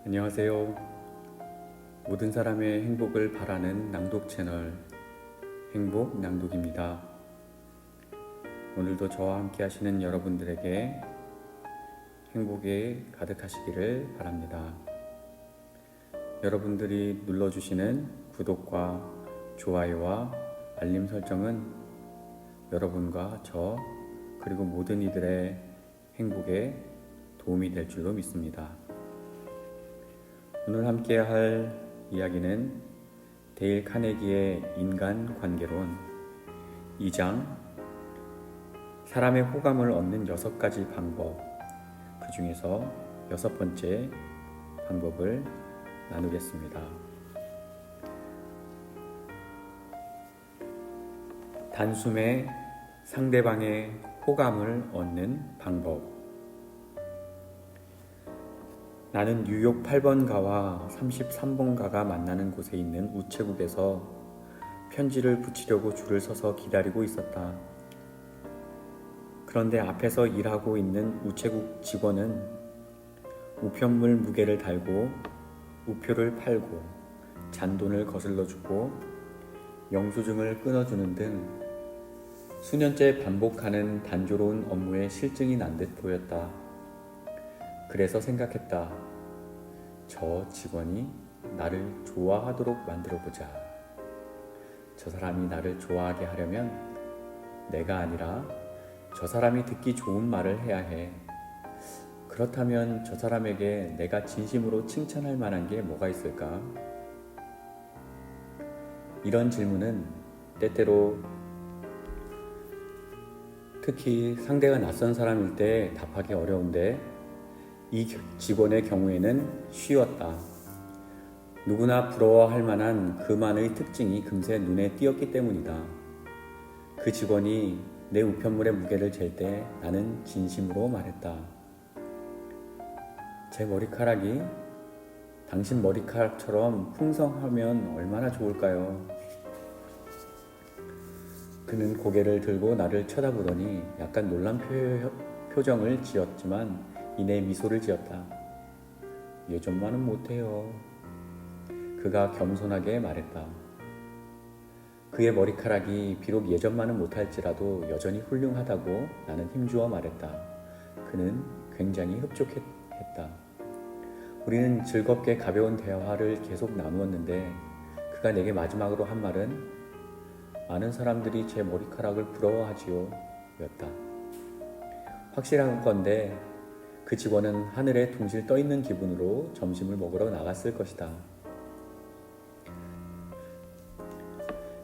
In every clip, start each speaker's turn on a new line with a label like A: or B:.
A: 안녕하세요. 모든 사람의 행복을 바라는 낭독 채널 행복 낭독입니다. 오늘도 저와 함께 하시는 여러분들에게 행복이 가득하시기를 바랍니다. 여러분들이 눌러주시는 구독과 좋아요와 알림 설정은 여러분과 저 그리고 모든 이들의 행복에 도움이 될 줄로 믿습니다. 오늘 함께 할 이야기는 데일 카네기의 인간관계론 2장 사람의 호감을 얻는 6가지 방법, 그 중에서 6번째 방법을 나누겠습니다. 단숨에 상대방의 호감을 얻는 방법. 나는 뉴욕 8번가와 33번가가 만나는 곳에 있는 우체국에서 편지를 붙이려고 줄을 서서 기다리고 있었다. 그런데 앞에서 일하고 있는 우체국 직원은 우편물 무게를 달고 우표를 팔고 잔돈을 거슬러주고 영수증을 끊어주는 등 수년째 반복하는 단조로운 업무에 실증이 난 듯 보였다. 그래서 생각했다. 저 직원이 나를 좋아하도록 만들어보자. 저 사람이 나를 좋아하게 하려면 내가 아니라 저 사람이 듣기 좋은 말을 해야 해. 그렇다면 저 사람에게 내가 진심으로 칭찬할 만한 게 뭐가 있을까? 이런 질문은 때때로 특히 상대가 낯선 사람일 때 답하기 어려운데 이 직원의 경우에는 쉬웠다. 누구나 부러워할 만한 그만의 특징이 금세 눈에 띄었기 때문이다. 그 직원이 내 우편물의 무게를 잴 때 나는 진심으로 말했다. 제 머리카락이 당신 머리카락처럼 풍성하면 얼마나 좋을까요? 그는 고개를 들고 나를 쳐다보더니 약간 놀란 표정을 지었지만 이내 미소를 지었다. 예전만은 못해요. 그가 겸손하게 말했다. 그의 머리카락이 비록 예전만은 못할지라도 여전히 훌륭하다고 나는 힘주어 말했다. 그는 굉장히 흡족했다. 우리는 즐겁게 가벼운 대화를 계속 나누었는데 그가 내게 마지막으로 한 말은 많은 사람들이 제 머리카락을 부러워하지요 였다. 확실한 건데 그 직원은 하늘에 둥실 떠있는 기분으로 점심을 먹으러 나갔을 것이다.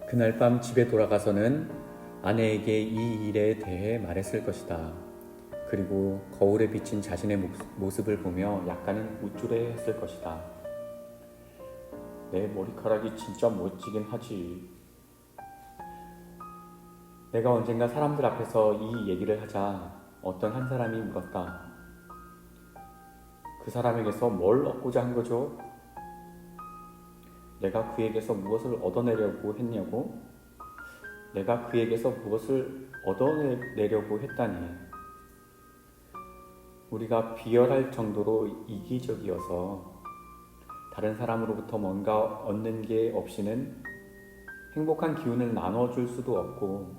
A: 그날 밤 집에 돌아가서는 아내에게 이 일에 대해 말했을 것이다. 그리고 거울에 비친 자신의 모습을 보며 약간은 우쭐해했을 것이다. 내 머리카락이 진짜 멋지긴 하지. 내가 언젠가 사람들 앞에서 이 얘기를 하자 어떤 한 사람이 물었다. 그 사람에게서 뭘 얻고자 한 거죠? 내가 그에게서 무엇을 얻어내려고 했냐고? 내가 그에게서 무엇을 얻어내려고 했다니. 우리가 비열할 정도로 이기적이어서 다른 사람으로부터 뭔가 얻는 게 없이는 행복한 기운을 나눠줄 수도 없고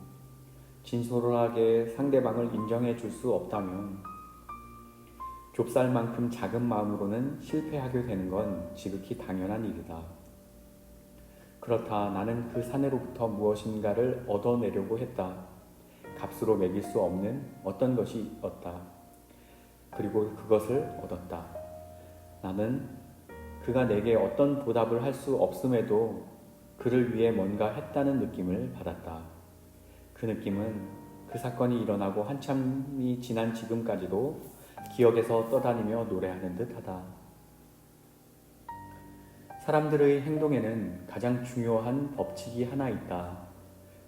A: 진솔하게 상대방을 인정해 줄 수 없다면 좁쌀만큼 작은 마음으로는 실패하게 되는 건 지극히 당연한 일이다. 그렇다. 나는 그 사내로부터 무엇인가를 얻어내려고 했다. 값으로 매길 수 없는 어떤 것이 있었다. 그리고 그것을 얻었다. 나는 그가 내게 어떤 보답을 할 수 없음에도 그를 위해 뭔가 했다는 느낌을 받았다. 그 느낌은 그 사건이 일어나고 한참이 지난 지금까지도 기억에서 떠다니며 노래하는 듯하다. 사람들의 행동에는 가장 중요한 법칙이 하나 있다.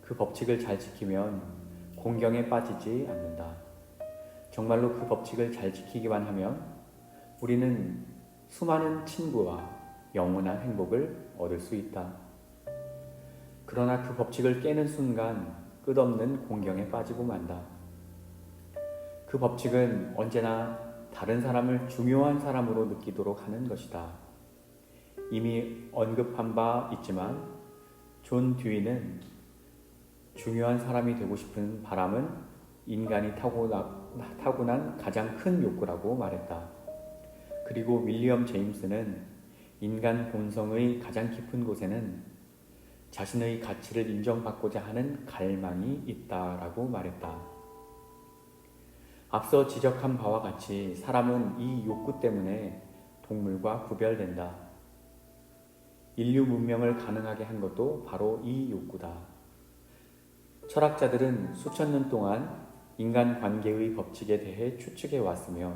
A: 그 법칙을 잘 지키면 공경에 빠지지 않는다. 정말로 그 법칙을 잘 지키기만 하면 우리는 수많은 친구와 영원한 행복을 얻을 수 있다. 그러나 그 법칙을 깨는 순간 끝없는 공경에 빠지고 만다. 그 법칙은 언제나 다른 사람을 중요한 사람으로 느끼도록 하는 것이다. 이미 언급한 바 있지만 존 듀이는 중요한 사람이 되고 싶은 바람은 인간이 타고난 가장 큰 욕구라고 말했다. 그리고 윌리엄 제임스는 인간 본성의 가장 깊은 곳에는 자신의 가치를 인정받고자 하는 갈망이 있다라고 말했다. 앞서 지적한 바와 같이 사람은 이 욕구 때문에 동물과 구별된다. 인류 문명을 가능하게 한 것도 바로 이 욕구다. 철학자들은 수천 년 동안 인간 관계의 법칙에 대해 추측해 왔으며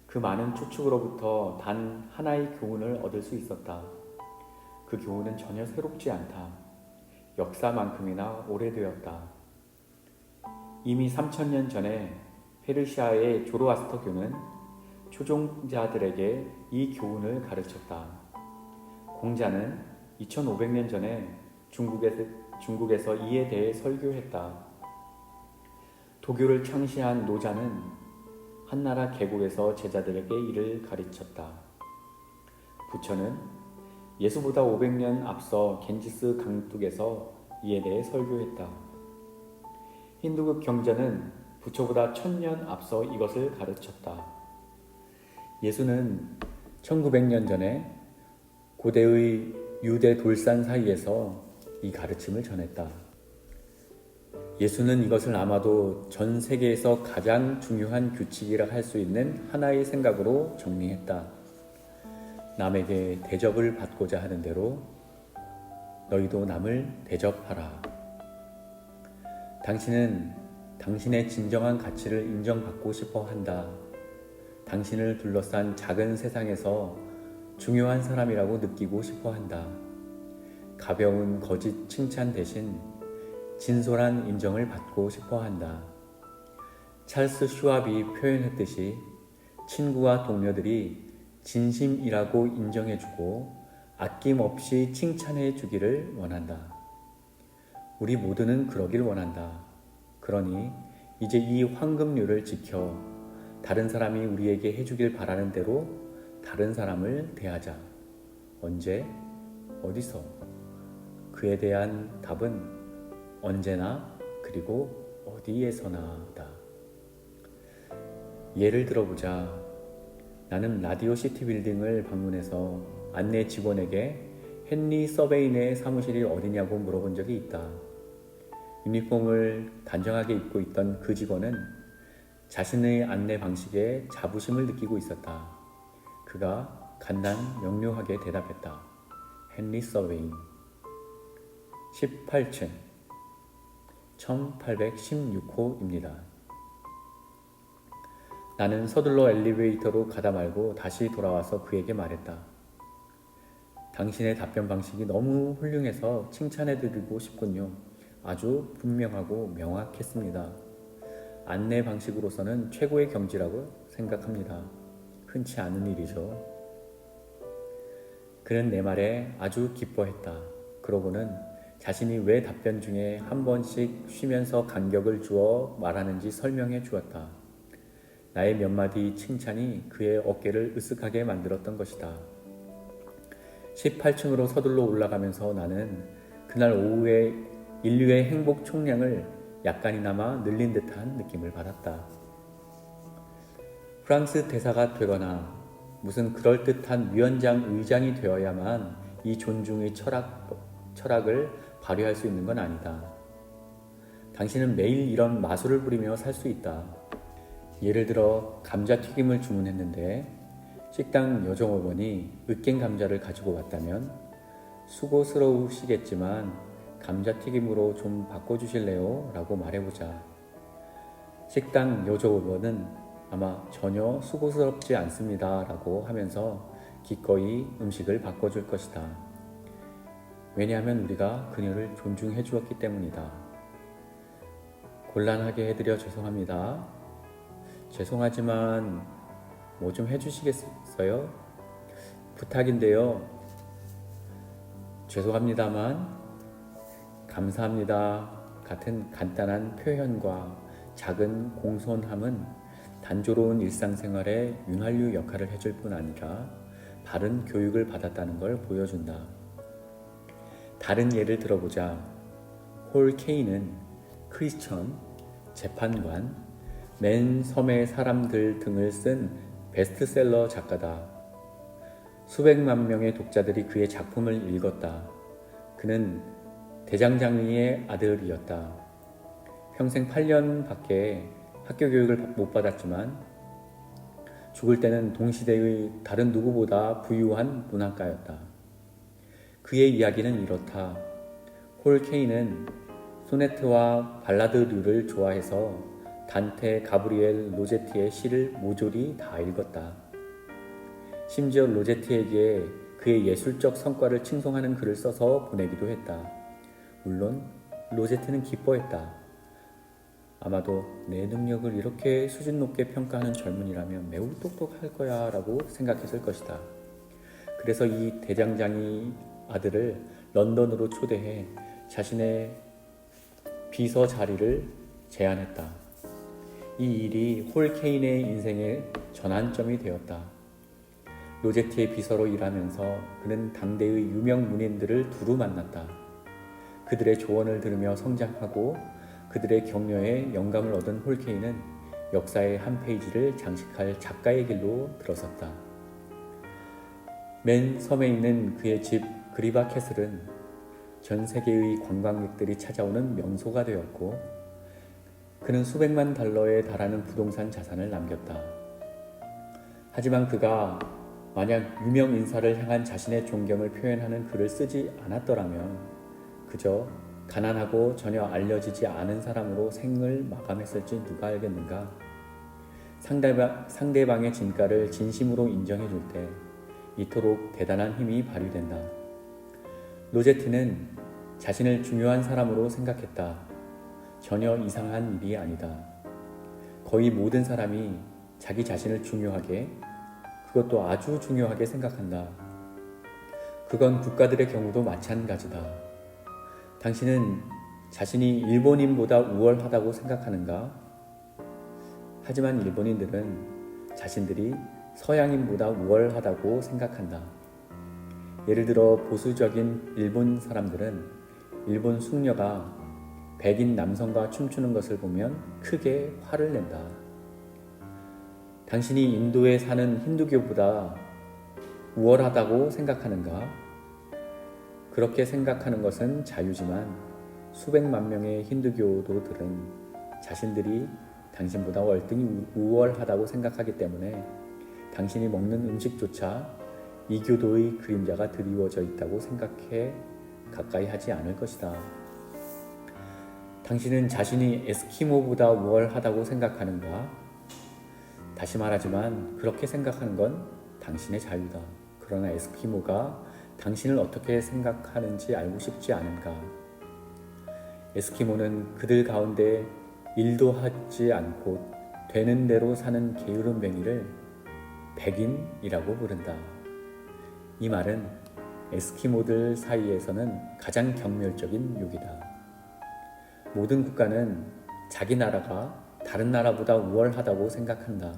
A: 그 많은 추측으로부터 단 하나의 교훈을 얻을 수 있었다. 그 교훈은 전혀 새롭지 않다. 역사만큼이나 오래되었다. 이미 3000년 전에 페르시아의 조로아스터교는 초종자들에게 이 교훈을 가르쳤다. 공자는 2500년 전에 중국에서 이에 대해 설교했다. 도교를 창시한 노자는 한나라 계곡에서 제자들에게 이를 가르쳤다. 부처는 예수보다 500년 앞서 겐지스 강둑에서 이에 대해 설교했다. 힌두교 경전은 부처보다 1000년 앞서 이것을 가르쳤다. 예수는 1900년 전에 고대의 유대 돌산 사이에서 이 가르침을 전했다. 예수는 이것을 아마도 전 세계에서 가장 중요한 규칙이라 할 수 있는 하나의 생각으로 정리했다. 남에게 대접을 받고자 하는 대로 너희도 남을 대접하라. 당신은 당신의 진정한 가치를 인정받고 싶어 한다. 당신을 둘러싼 작은 세상에서 중요한 사람이라고 느끼고 싶어 한다. 가벼운 거짓 칭찬 대신 진솔한 인정을 받고 싶어 한다. 찰스 슈왑이 표현했듯이 친구와 동료들이 진심이라고 인정해주고 아낌없이 칭찬해주기를 원한다. 우리 모두는 그러길 원한다. 그러니 이제 이 황금률을 지켜 다른 사람이 우리에게 해주길 바라는 대로 다른 사람을 대하자. 언제? 어디서? 그에 대한 답은 언제나 그리고 어디에서나다. 예를 들어보자. 나는 라디오 시티 빌딩을 방문해서 안내 직원에게 헨리 서베인의 사무실이 어디냐고 물어본 적이 있다. 유니폼을 단정하게 입고 있던 그 직원은 자신의 안내 방식에 자부심을 느끼고 있었다. 그가 간단 명료하게 대답했다. 헨리 서베인 18층 1816호입니다. 나는 서둘러 엘리베이터로 가다 말고 다시 돌아와서 그에게 말했다. 당신의 답변 방식이 너무 훌륭해서 칭찬해드리고 싶군요. 아주 분명하고 명확했습니다. 안내 방식으로서는 최고의 경지라고 생각합니다. 흔치 않은 일이죠. 그는 내 말에 아주 기뻐했다. 그러고는 자신이 왜 답변 중에 한 번씩 쉬면서 간격을 주어 말하는지 설명해 주었다. 나의 몇 마디 칭찬이 그의 어깨를 으쓱하게 만들었던 것이다. 18층으로 서둘러 올라가면서 나는 그날 오후에 인류의 행복 총량을 약간이나마 늘린 듯한 느낌을 받았다. 프랑스 대사가 되거나 무슨 그럴듯한 위원장 의장이 되어야만 이 존중의 철학을 발휘할 수 있는 건 아니다. 당신은 매일 이런 마술을 부리며 살 수 있다. 예를 들어 감자튀김을 주문했는데 식당 여종업원이 으깬 감자를 가지고 왔다면 수고스러우시겠지만 감자튀김으로 좀 바꿔주실래요? 라고 말해보자. 식당 여종업원은 아마 전혀 수고스럽지 않습니다 라고 하면서 기꺼이 음식을 바꿔줄 것이다. 왜냐하면 우리가 그녀를 존중해 주었기 때문이다. 곤란하게 해드려 죄송합니다. 죄송하지만 뭐 좀 해주시겠어요? 부탁인데요. 죄송합니다만 감사합니다 같은 간단한 표현과 작은 공손함은 단조로운 일상생활에 윤활유 역할을 해줄 뿐 아니라 바른 교육을 받았다는 걸 보여준다. 다른 예를 들어보자. 홀 케이는 크리스천, 재판관, 맨 섬의 사람들 등을 쓴 베스트셀러 작가다. 수백만 명의 독자들이 그의 작품을 읽었다. 그는 대장장이의 아들이었다. 평생 8년밖에 학교 교육을 못 받았지만 죽을 때는 동시대의 다른 누구보다 부유한 문학가였다. 그의 이야기는 이렇다. 홀 케이는 소네트와 발라드류를 좋아해서 단테, 가브리엘, 로제티의 시를 모조리 다 읽었다. 심지어 로제티에게 그의 예술적 성과를 칭송하는 글을 써서 보내기도 했다. 물론 로제티는 기뻐했다. 아마도 내 능력을 이렇게 수준 높게 평가하는 젊은이라면 매우 똑똑할 거야 라고 생각했을 것이다. 그래서 이 대장장이 아들을 런던으로 초대해 자신의 비서 자리를 제안했다. 이 일이 홀 케인의 인생의 전환점이 되었다. 로제티의 비서로 일하면서 그는 당대의 유명 문인들을 두루 만났다. 그들의 조언을 들으며 성장하고 그들의 격려에 영감을 얻은 홀 케인은 역사의 한 페이지를 장식할 작가의 길로 들어섰다. 맨 섬에 있는 그의 집 그리바 캐슬은 전 세계의 관광객들이 찾아오는 명소가 되었고 그는 수백만 달러에 달하는 부동산 자산을 남겼다. 하지만 그가 만약 유명 인사를 향한 자신의 존경을 표현하는 글을 쓰지 않았더라면 그저 가난하고 전혀 알려지지 않은 사람으로 생을 마감했을지 누가 알겠는가? 상대방의 진가를 진심으로 인정해 줄 때 이토록 대단한 힘이 발휘된다. 로제티는 자신을 중요한 사람으로 생각했다. 전혀 이상한 일이 아니다. 거의 모든 사람이 자기 자신을 중요하게, 그것도 아주 중요하게 생각한다. 그건 국가들의 경우도 마찬가지다. 당신은 자신이 일본인보다 우월하다고 생각하는가? 하지만 일본인들은 자신들이 서양인보다 우월하다고 생각한다. 예를 들어 보수적인 일본 사람들은 일본 숙녀가 백인 남성과 춤추는 것을 보면 크게 화를 낸다. 당신이 인도에 사는 힌두교보다 우월하다고 생각하는가? 그렇게 생각하는 것은 자유지만 수백만 명의 힌두교도들은 자신들이 당신보다 월등히 우월하다고 생각하기 때문에 당신이 먹는 음식조차 이교도의 그림자가 드리워져 있다고 생각해 가까이 하지 않을 것이다. 당신은 자신이 에스키모보다 우월하다고 생각하는가? 다시 말하지만 그렇게 생각하는 건 당신의 자유다. 그러나 에스키모가 당신을 어떻게 생각하는지 알고 싶지 않은가? 에스키모는 그들 가운데 일도 하지 않고 되는 대로 사는 게으름뱅이를 백인이라고 부른다. 이 말은 에스키모들 사이에서는 가장 경멸적인 욕이다. 모든 국가는 자기 나라가 다른 나라보다 우월하다고 생각한다.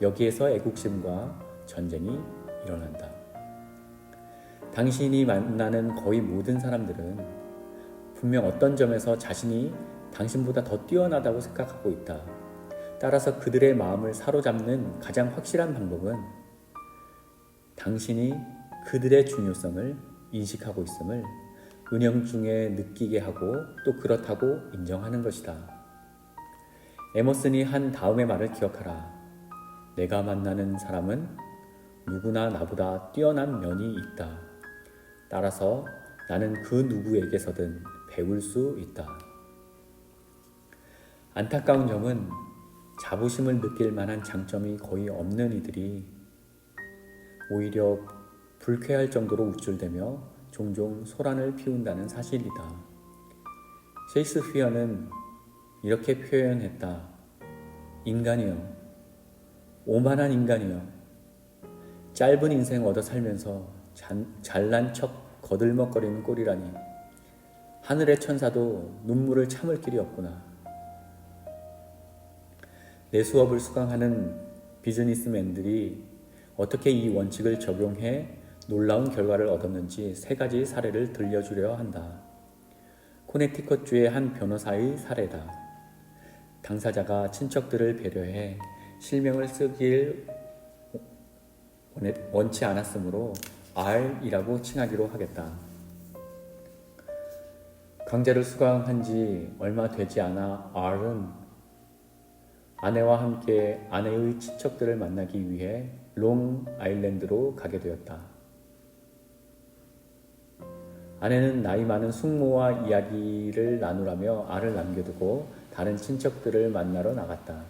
A: 여기에서 애국심과 전쟁이 일어난다. 당신이 만나는 거의 모든 사람들은 분명 어떤 점에서 자신이 당신보다 더 뛰어나다고 생각하고 있다. 따라서 그들의 마음을 사로잡는 가장 확실한 방법은 당신이 그들의 중요성을 인식하고 있음을 은연중에 느끼게 하고 또 그렇다고 인정하는 것이다. 에머슨이 한 다음의 말을 기억하라. 내가 만나는 사람은 누구나 나보다 뛰어난 면이 있다. 따라서 나는 그 누구에게서든 배울 수 있다. 안타까운 점은 자부심을 느낄 만한 장점이 거의 없는 이들이 오히려 불쾌할 정도로 우쭐대며 종종 소란을 피운다는 사실이다. 셰익스피어는 이렇게 표현했다. 인간이여, 오만한 인간이여, 짧은 인생 얻어 살면서 잘난 척 거들먹거리는 꼴이라니. 하늘의 천사도 눈물을 참을 길이 없구나. 내 수업을 수강하는 비즈니스맨들이 어떻게 이 원칙을 적용해 놀라운 결과를 얻었는지 3가지 사례를 들려주려 한다. 코네티컷주의 한 변호사의 사례다. 당사자가 친척들을 배려해 실명을 쓰길 원치 않았으므로 R이라고 칭하기로 하겠다. 강제를 수강한 지 얼마 되지 않아 R은 아내와 함께 아내의 친척들을 만나기 위해 롱 아일랜드로 가게 되었다. 아내는 나이 많은 숙모와 이야기를 나누라며 R을 남겨두고 다른 친척들을 만나러 나갔다.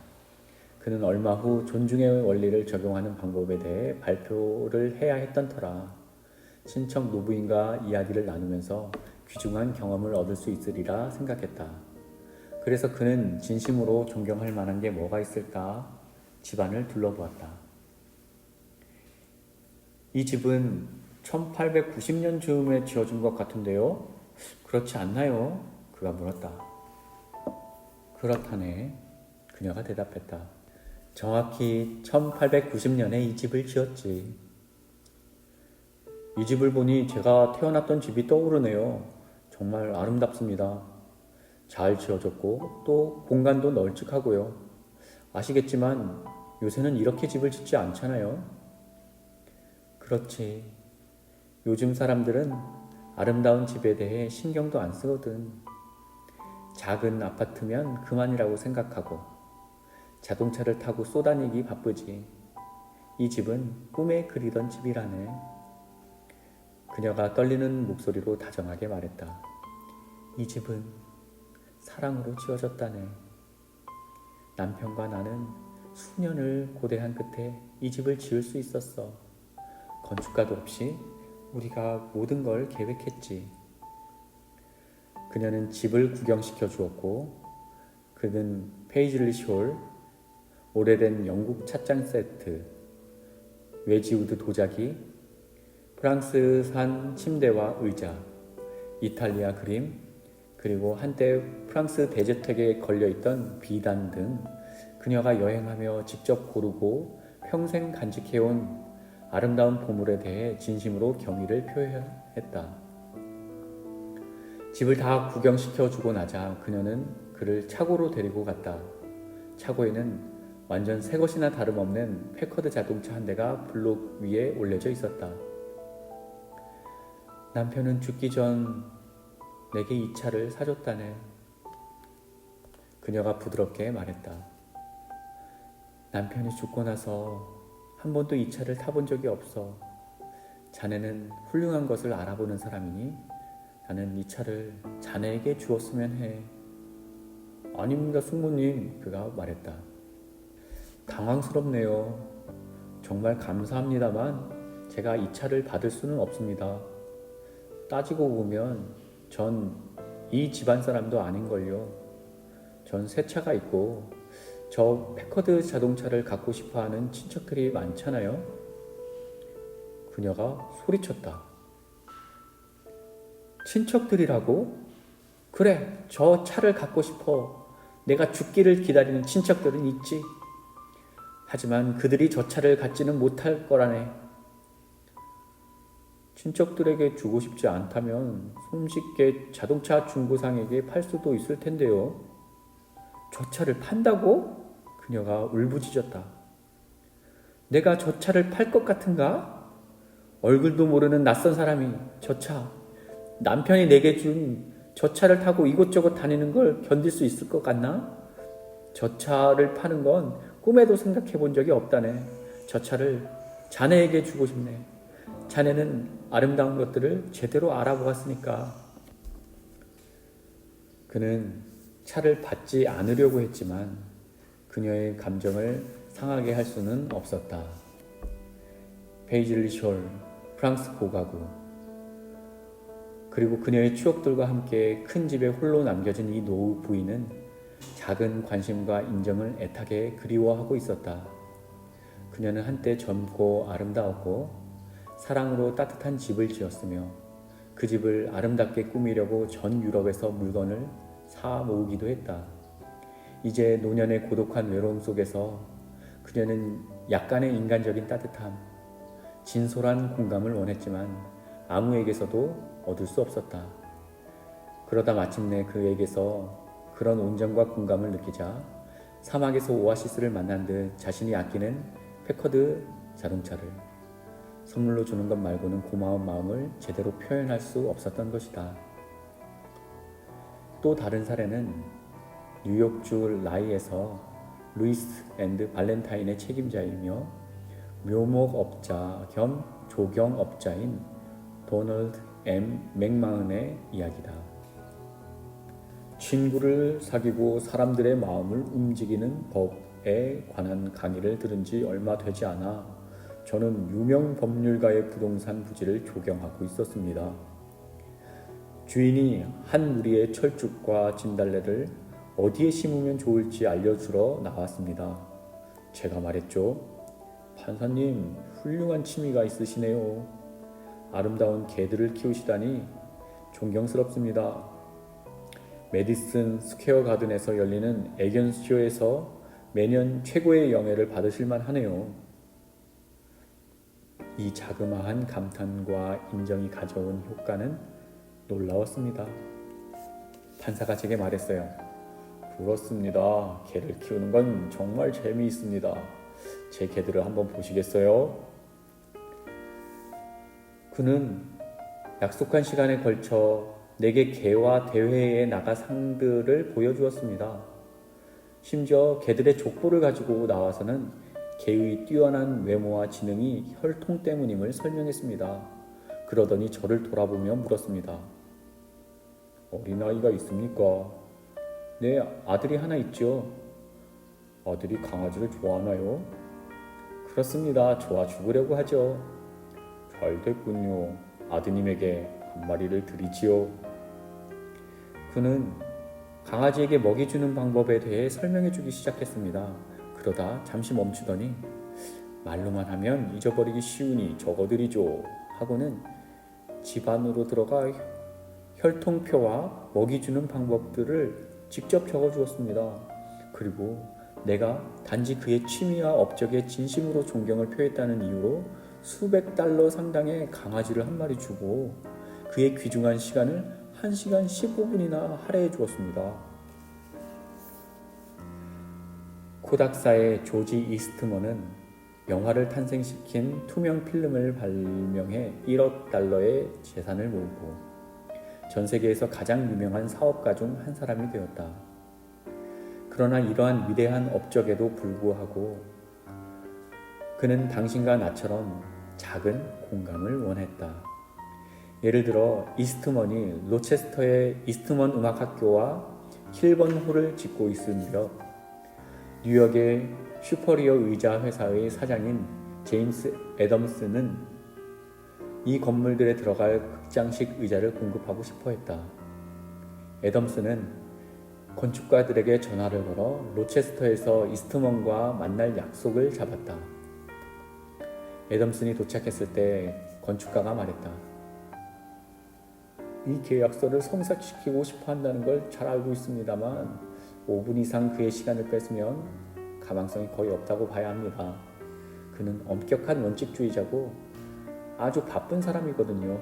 A: 그는 얼마 후 존중의 원리를 적용하는 방법에 대해 발표를 해야 했던 터라 친척 노부인과 이야기를 나누면서 귀중한 경험을 얻을 수 있으리라 생각했다. 그래서 그는 진심으로 존경할 만한 게 뭐가 있을까 집안을 둘러보았다. 이 집은 1890년 즈음에 지어진 것 같은데요? 그렇지 않나요? 그가 물었다. 그렇다네. 그녀가 대답했다. 정확히 1890년에 이 집을 지었지. 이 집을 보니 제가 태어났던 집이 떠오르네요. 정말 아름답습니다. 잘 지어졌고 또 공간도 널찍하고요. 아시겠지만 요새는 이렇게 집을 짓지 않잖아요. 그렇지. 요즘 사람들은 아름다운 집에 대해 신경도 안 쓰거든. 작은 아파트면 그만이라고 생각하고 자동차를 타고 쏘다니기 바쁘지. 이 집은 꿈에 그리던 집이라네. 그녀가 떨리는 목소리로 다정하게 말했다. 이 집은 사랑으로 지어졌다네. 남편과 나는 수년을 고대한 끝에 이 집을 지을 수 있었어. 건축가도 없이 우리가 모든 걸 계획했지. 그녀는 집을 구경시켜 주었고 그는 페이즐리 숄, 오래된 영국 찻잔 세트, 웨지우드 도자기, 프랑스산 침대와 의자, 이탈리아 그림, 그리고 한때 프랑스 대저택에 걸려있던 비단 등 그녀가 여행하며 직접 고르고 평생 간직해온 아름다운 보물에 대해 진심으로 경의를 표했다. 집을 다 구경시켜주고 나자 그녀는 그를 차고로 데리고 갔다. 차고에는 완전 새것이나 다름없는 패커드 자동차 한 대가 블록 위에 올려져 있었다. 남편은 죽기 전 내게 이 차를 사줬다네. 그녀가 부드럽게 말했다. 남편이 죽고 나서 한 번도 이 차를 타본 적이 없어. 자네는 훌륭한 것을 알아보는 사람이니 나는 이 차를 자네에게 주었으면 해. 아닙니다, 숙모님. 그가 말했다. 당황스럽네요. 정말 감사합니다만 제가 이 차를 받을 수는 없습니다. 따지고 보면 전 이 집안 사람도 아닌걸요. 전 새 차가 있고 저 패커드 자동차를 갖고 싶어하는 친척들이 많잖아요. 그녀가 소리쳤다. 친척들이라고? 그래, 저 차를 갖고 싶어. 내가 죽기를 기다리는 친척들은 있지. 하지만 그들이 저 차를 갖지는 못할 거라네. 친척들에게 주고 싶지 않다면 손쉽게 자동차 중고상에게 팔 수도 있을 텐데요. 저 차를 판다고? 그녀가 울부짖었다. 내가 저 차를 팔 것 같은가? 얼굴도 모르는 낯선 사람이 저 차, 남편이 내게 준 저 차를 타고 이곳저곳 다니는 걸 견딜 수 있을 것 같나? 저 차를 파는 건 꿈에도 생각해 본 적이 없다네. 저 차를 자네에게 주고 싶네. 자네는 아름다운 것들을 제대로 알아보았으니까. 그는 차를 받지 않으려고 했지만 그녀의 감정을 상하게 할 수는 없었다. 페이즐리 숄, 프랑스 고가구, 그리고 그녀의 추억들과 함께 큰 집에 홀로 남겨진 이 노후 부인은 작은 관심과 인정을 애타게 그리워하고 있었다. 그녀는 한때 젊고 아름다웠고 사랑으로 따뜻한 집을 지었으며 그 집을 아름답게 꾸미려고 전 유럽에서 물건을 사 모으기도 했다. 이제 노년의 고독한 외로움 속에서 그녀는 약간의 인간적인 따뜻함, 진솔한 공감을 원했지만 아무에게서도 얻을 수 없었다. 그러다 마침내 그에게서 그런 온정과 공감을 느끼자 사막에서 오아시스를 만난 듯 자신이 아끼는 패커드 자동차를 선물로 주는 것 말고는 고마운 마음을 제대로 표현할 수 없었던 것이다. 또 다른 사례는 뉴욕주 라이에서 루이스 앤드 발렌타인의 책임자이며 묘목업자 겸 조경업자인 도널드 M. 맥마흔의 이야기다. 친구를 사귀고 사람들의 마음을 움직이는 법에 관한 강의를 들은 지 얼마 되지 않아 저는 유명 법률가의 부동산 부지를 조경하고 있었습니다. 주인이 한 무리의 철쭉과 진달래를 어디에 심으면 좋을지 알려주러 나왔습니다. 제가 말했죠. 판사님, 훌륭한 취미가 있으시네요. 아름다운 개들을 키우시다니 존경스럽습니다. 메디슨 스퀘어 가든에서 열리는 애견쇼에서 매년 최고의 영예를 받으실 만하네요. 이 자그마한 감탄과 인정이 가져온 효과는 놀라웠습니다. 판사가 제게 말했어요. 그렇습니다. 개를 키우는 건 정말 재미있습니다. 제 개들을 한번 보시겠어요? 그는 약속한 시간에 걸쳐 내게 개와 대회에 나가 상들을 보여주었습니다. 심지어 개들의 족보를 가지고 나와서는 개의 뛰어난 외모와 지능이 혈통 때문임을 설명했습니다. 그러더니 저를 돌아보며 물었습니다. 어린아이가 있습니까? 네, 아들이 하나 있죠. 아들이 강아지를 좋아하나요? 그렇습니다. 좋아 죽으려고 하죠. 잘 됐군요. 아드님에게 한 마리를 드리지요. 그는 강아지에게 먹이 주는 방법에 대해 설명해 주기 시작했습니다. 그러다 잠시 멈추더니 말로만 하면 잊어버리기 쉬우니 적어드리죠 하고는 집 안으로 들어가 혈통표와 먹이 주는 방법들을 직접 적어주었습니다. 그리고 내가 단지 그의 취미와 업적에 진심으로 존경을 표했다는 이유로 수백 달러 상당의 강아지를 한 마리 주고 그의 귀중한 시간을 1시간 15분이나 할애해 주었습니다. 코닥사의 조지 이스트먼은 영화를 탄생시킨 투명 필름을 발명해 1억 달러의 재산을 모으고 전 세계에서 가장 유명한 사업가 중 한 사람이 되었다. 그러나 이러한 위대한 업적에도 불구하고 그는 당신과 나처럼 작은 공감을 원했다. 예를 들어 이스트먼이 로체스터의 이스트먼 음악학교와 킬번홀을 짓고 있을 무렵 뉴욕의 슈퍼리어 의자 회사의 사장인 제임스 애덤스는 이 건물들에 들어갈 극장식 의자를 공급하고 싶어 했다. 애덤스는 건축가들에게 전화를 걸어 로체스터에서 이스트먼과 만날 약속을 잡았다. 애덤슨이 도착했을 때 건축가가 말했다. 이 계약서를 성사시키고 싶어 한다는 걸 잘 알고 있습니다만 5분 이상 그의 시간을 뺏으면 가망성이 거의 없다고 봐야 합니다. 그는 엄격한 원칙주의자고 아주 바쁜 사람이거든요.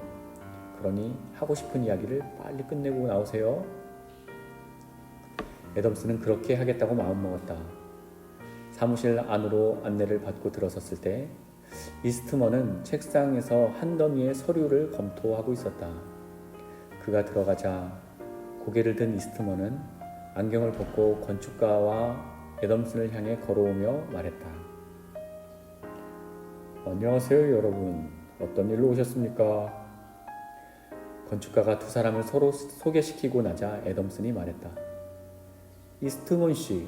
A: 그러니 하고 싶은 이야기를 빨리 끝내고 나오세요. 애덤스는 그렇게 하겠다고 마음먹었다. 사무실 안으로 안내를 받고 들어섰을 때 이스트먼은 책상에서 한 더미의 서류를 검토하고 있었다. 그가 들어가자 고개를 든 이스트먼은 안경을 벗고 건축가와 애덤슨을 향해 걸어오며 말했다. 안녕하세요 여러분. 어떤 일로 오셨습니까? 건축가가 두 사람을 서로 소개시키고 나자 애덤슨이 말했다. 이스트먼 씨,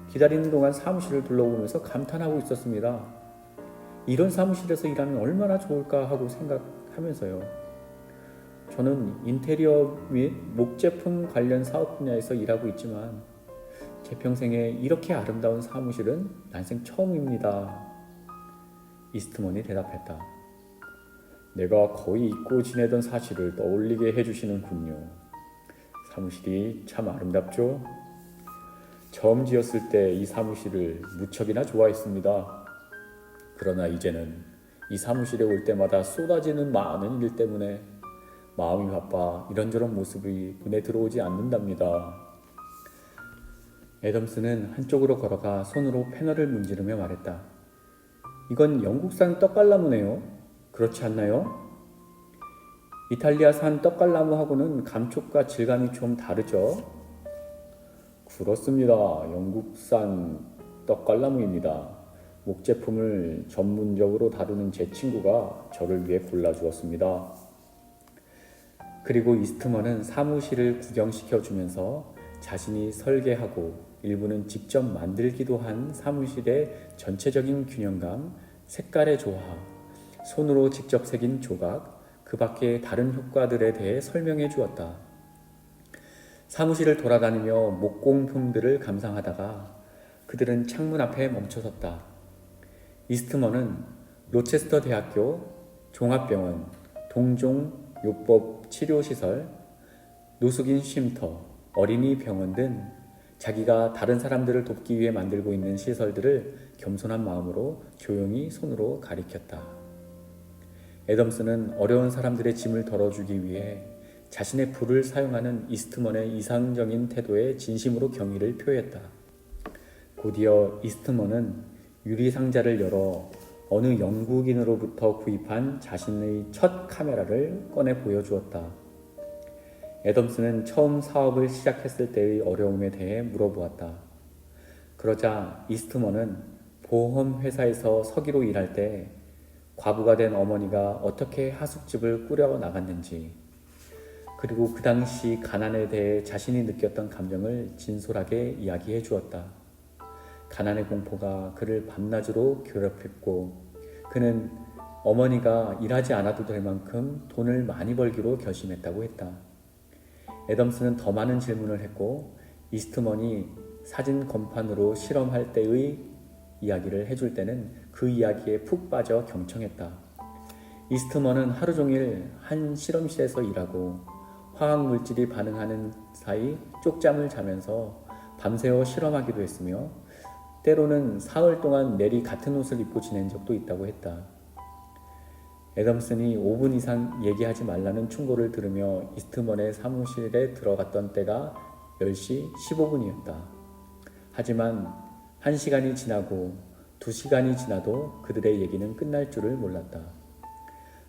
A: 기다리는 동안 사무실을 둘러보면서 감탄하고 있었습니다. 이런 사무실에서 일하면 얼마나 좋을까 하고 생각하면서요. 저는 인테리어 및 목제품 관련 사업 분야에서 일하고 있지만 제 평생에 이렇게 아름다운 사무실은 난생 처음입니다. 이스트먼이 대답했다. 내가 거의 잊고 지내던 사실을 떠올리게 해주시는군요. 사무실이 참 아름답죠? 처음 지었을 때 이 사무실을 무척이나 좋아했습니다. 그러나 이제는 이 사무실에 올 때마다 쏟아지는 많은 일 때문에 마음이 바빠 이런저런 모습이 눈에 들어오지 않는답니다. 애덤스는 한쪽으로 걸어가 손으로 패널을 문지르며 말했다. 이건 영국산 떡갈나무네요. 그렇지 않나요? 이탈리아산 떡갈나무하고는 감촉과 질감이 좀 다르죠? 그렇습니다. 영국산 떡갈나무입니다. 목제품을 전문적으로 다루는 제 친구가 저를 위해 골라주었습니다. 그리고 이스트먼은 사무실을 구경시켜 주면서 자신이 설계하고 일부는 직접 만들기도 한 사무실의 전체적인 균형감, 색깔의 조화, 손으로 직접 새긴 조각, 그 밖의 다른 효과들에 대해 설명해 주었다. 사무실을 돌아다니며 목공품들을 감상하다가 그들은 창문 앞에 멈춰섰다. 이스트먼은 로체스터 대학교, 종합병원, 동종요법 치료시설, 노숙인 쉼터, 어린이 병원 등 자기가 다른 사람들을 돕기 위해 만들고 있는 시설들을 겸손한 마음으로 조용히 손으로 가리켰다. 애덤스는 어려운 사람들의 짐을 덜어주기 위해 자신의 불을 사용하는 이스트먼의 이상적인 태도에 진심으로 경의를 표했다. 곧이어 이스트먼은 유리상자를 열어 어느 영국인으로부터 구입한 자신의 첫 카메라를 꺼내 보여주었다. 애덤스는 처음 사업을 시작했을 때의 어려움에 대해 물어보았다. 그러자 이스트먼은 보험회사에서 서기로 일할 때 과부가 된 어머니가 어떻게 하숙집을 꾸려 나갔는지, 그리고 그 당시 가난에 대해 자신이 느꼈던 감정을 진솔하게 이야기해 주었다. 가난의 공포가 그를 밤낮으로 괴롭혔고 그는 어머니가 일하지 않아도 될 만큼 돈을 많이 벌기로 결심했다고 했다. 애덤스는 더 많은 질문을 했고 이스트먼이 사진 건판으로 실험할 때의 이야기를 해줄 때는 그 이야기에 푹 빠져 경청했다. 이스트먼은 하루 종일 한 실험실에서 일하고 화학물질이 반응하는 사이 쪽잠을 자면서 밤새워 실험하기도 했으며 때로는 사흘 동안 매일 같은 옷을 입고 지낸 적도 있다고 했다. 애덤슨이 5분 이상 얘기하지 말라는 충고를 들으며 이스트먼의 사무실에 들어갔던 때가 10시 15분이었다. 하지만 1시간이 지나고 2시간이 지나도 그들의 얘기는 끝날 줄을 몰랐다.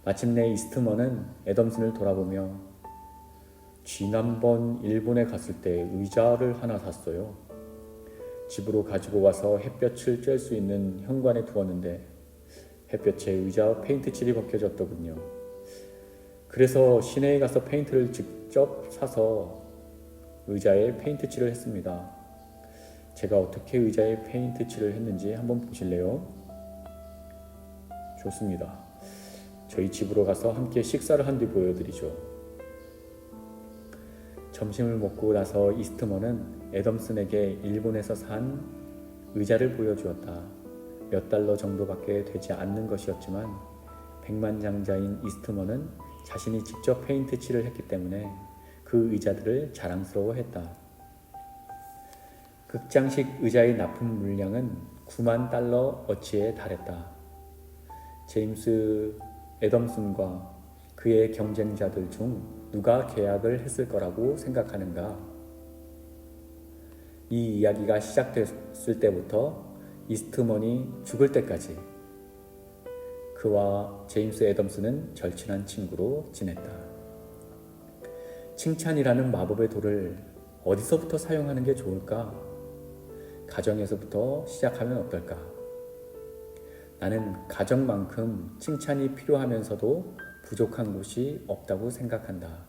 A: 마침내 이스트먼은 애덤슨을 돌아보며 지난번 일본에 갔을 때 의자를 하나 샀어요. 집으로 가지고 와서 햇볕을 쬐을 수 있는 현관에 두었는데 햇볕에 의자 페인트 칠이 벗겨졌더군요. 그래서 시내에 가서 페인트를 직접 사서 의자에 페인트 칠을 했습니다. 제가 어떻게 의자에 페인트 칠을 했는지 한번 보실래요? 좋습니다. 저희 집으로 가서 함께 식사를 한 뒤 보여드리죠. 점심을 먹고 나서 이스트먼은 애덤슨에게 일본에서 산 의자를 보여주었다. 몇 달러 정도밖에 되지 않는 것이었지만 백만장자인 이스트먼은 자신이 직접 페인트 칠을 했기 때문에 그 의자들을 자랑스러워했다. 극장식 의자의 납품 물량은 9만 달러 어치에 달했다. 제임스 애덤슨과 그의 경쟁자들 중 누가 계약을 했을 거라고 생각하는가? 이 이야기가 시작됐을 때부터 이스트먼이 죽을 때까지 그와 제임스 애덤스는 절친한 친구로 지냈다. 칭찬이라는 마법의 돌을 어디서부터 사용하는 게 좋을까? 가정에서부터 시작하면 어떨까? 나는 가정만큼 칭찬이 필요하면서도 부족한 곳이 없다고 생각한다.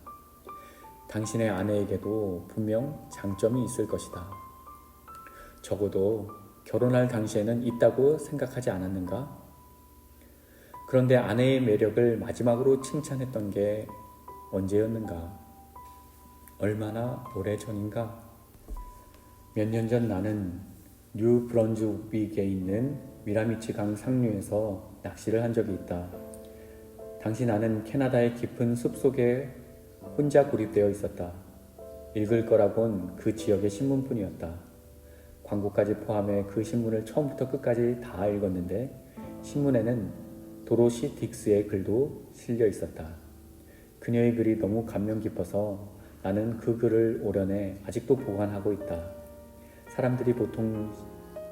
A: 당신의 아내에게도 분명 장점이 있을 것이다. 적어도 결혼할 당시에는 있다고 생각하지 않았는가? 그런데 아내의 매력을 마지막으로 칭찬했던 게 언제였는가? 얼마나 오래전인가? 몇 년 전 나는 뉴 브런즈윅에 있는 미라미치강 상류에서 낚시를 한 적이 있다. 당시 나는 캐나다의 깊은 숲속에 혼자 고립되어 있었다. 읽을 거라곤 그 지역의 신문뿐이었다. 광고까지 포함해 그 신문을 처음부터 끝까지 다 읽었는데 신문에는 도로시 딕스의 글도 실려 있었다. 그녀의 글이 너무 감명 깊어서 나는 그 글을 오련해 아직도 보관하고 있다. 사람들이 보통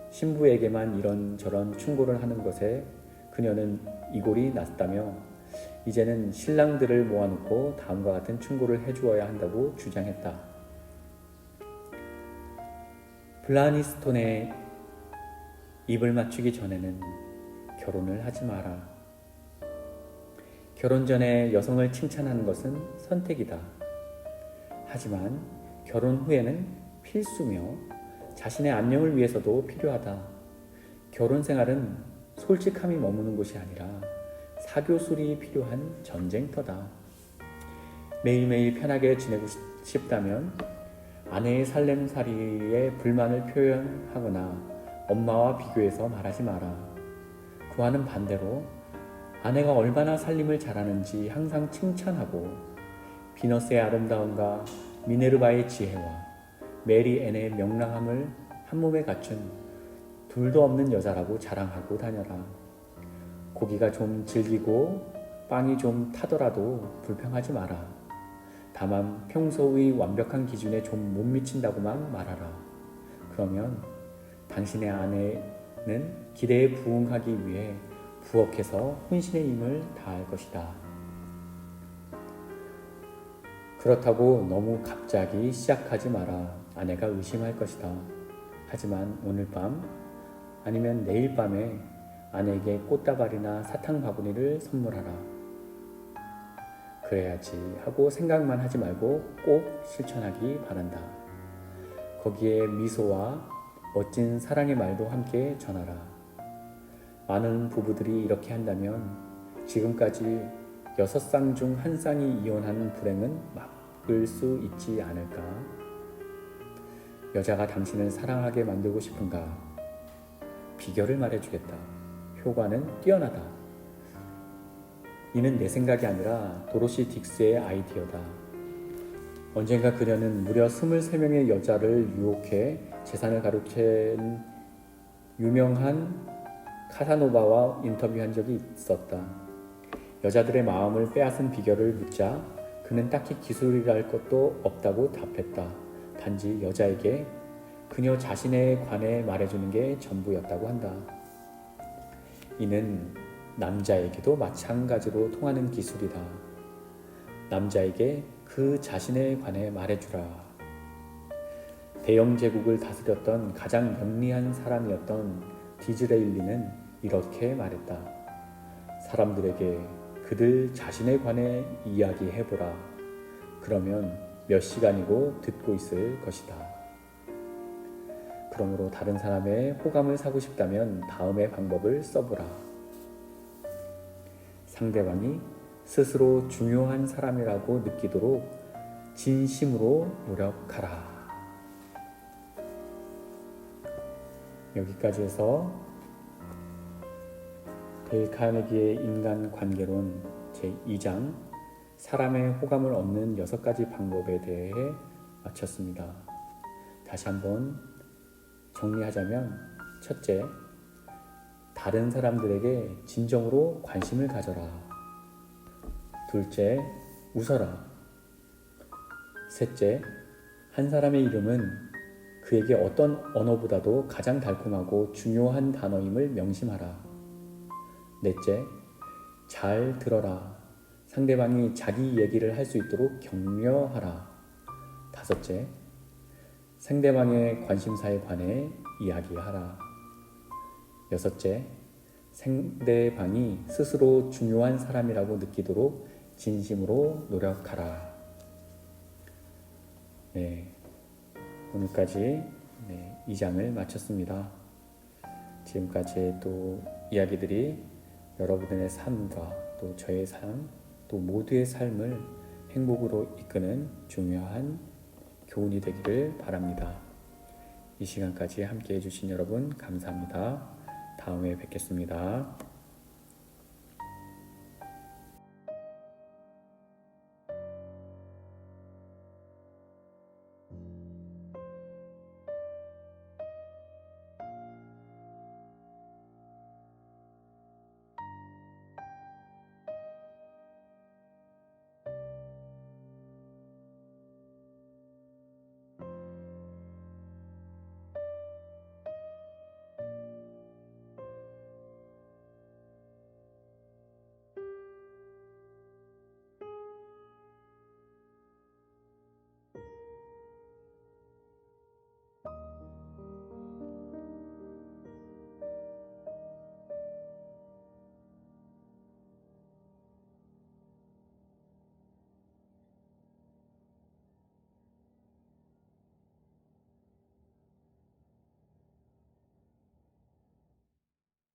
A: 신부에게만 이런저런 충고를 하는 것에 그녀는 이골이 났다며 이제는 신랑들을 모아놓고 다음과 같은 충고를 해주어야 한다고 주장했다. 블라니스톤에 입을 맞추기 전에는 결혼을 하지 마라. 결혼 전에 여성을 칭찬하는 것은 선택이다. 하지만 결혼 후에는 필수며 자신의 안녕을 위해서도 필요하다. 결혼 생활은 솔직함이 머무는 곳이 아니라 사교술이 필요한 전쟁터다. 매일매일 편하게 지내고 싶다면 아내의 살림살이에 불만을 표현하거나 엄마와 비교해서 말하지 마라. 그와는 반대로 아내가 얼마나 살림을 잘하는지 항상 칭찬하고 비너스의 아름다움과 미네르바의 지혜와 메리 앤의 명랑함을 한몸에 갖춘 둘도 없는 여자라고 자랑하고 다녀라. 고기가 좀 질기고 빵이 좀 타더라도 불평하지 마라. 다만 평소의 완벽한 기준에 좀 못 미친다고만 말하라. 그러면 당신의 아내는 기대에 부응하기 위해 부엌에서 혼신의 힘을 다할 것이다. 그렇다고 너무 갑자기 시작하지 마라. 아내가 의심할 것이다. 하지만 오늘 밤 아니면 내일 밤에 아내에게 꽃다발이나 사탕 바구니를 선물하라. 그래야지 하고 생각만 하지 말고 꼭 실천하기 바란다. 거기에 미소와 멋진 사랑의 말도 함께 전하라. 많은 부부들이 이렇게 한다면 지금까지 6쌍 중 1쌍이 이혼한 불행은 막을 수 있지 않을까? 여자가 당신을 사랑하게 만들고 싶은가? 비결을 말해주겠다. 효과는 뛰어나다. 이는 내 생각이 아니라 도로시 딕스의 아이디어다. 언젠가 그녀는 무려 23명의 여자를 유혹해 재산을 가로챈 유명한 카사노바와 인터뷰한 적이 있었다. 여자들의 마음을 빼앗은 비결을 묻자 그는 딱히 기술이랄 것도 없다고 답했다. 단지 여자에게 그녀 자신에 관해 말해주는 게 전부였다고 한다. 이는 남자에게도 마찬가지로 통하는 기술이다. 남자에게 그 자신에 관해 말해주라. 대영 제국을 다스렸던 가장 영리한 사람이었던 디즈레일리는 이렇게 말했다. 사람들에게 그들 자신에 관해 이야기해보라. 그러면 몇 시간이고 듣고 있을 것이다. 그러므로 다른 사람의 호감을 사고 싶다면 다음의 방법을 써보라. 상대방이 스스로 중요한 사람이라고 느끼도록 진심으로 노력하라. 여기까지 해서 데일 카네기의 인간관계론 제2장 사람의 호감을 얻는 6가지 방법에 대해 마쳤습니다. 다시 한번 정리하자면 첫째, 다른 사람들에게 진정으로 관심을 가져라. 둘째, 웃어라. 셋째, 한 사람의 이름은 그에게 어떤 언어보다도 가장 달콤하고 중요한 단어임을 명심하라. 넷째, 잘 들어라. 상대방이 자기 얘기를 할 수 있도록 격려하라. 다섯째, 상대방의 관심사에 관해 이야기하라. 여섯째, 상대방이 스스로 중요한 사람이라고 느끼도록 진심으로 노력하라. 오늘까지 2장을 마쳤습니다. 지금까지 또 이야기들이 여러분의 삶과 또 저의 삶, 또 모두의 삶을 행복으로 이끄는 중요한 교훈이 되기를 바랍니다. 이 시간까지 함께 해주신 여러분 감사합니다. 다음에 뵙겠습니다.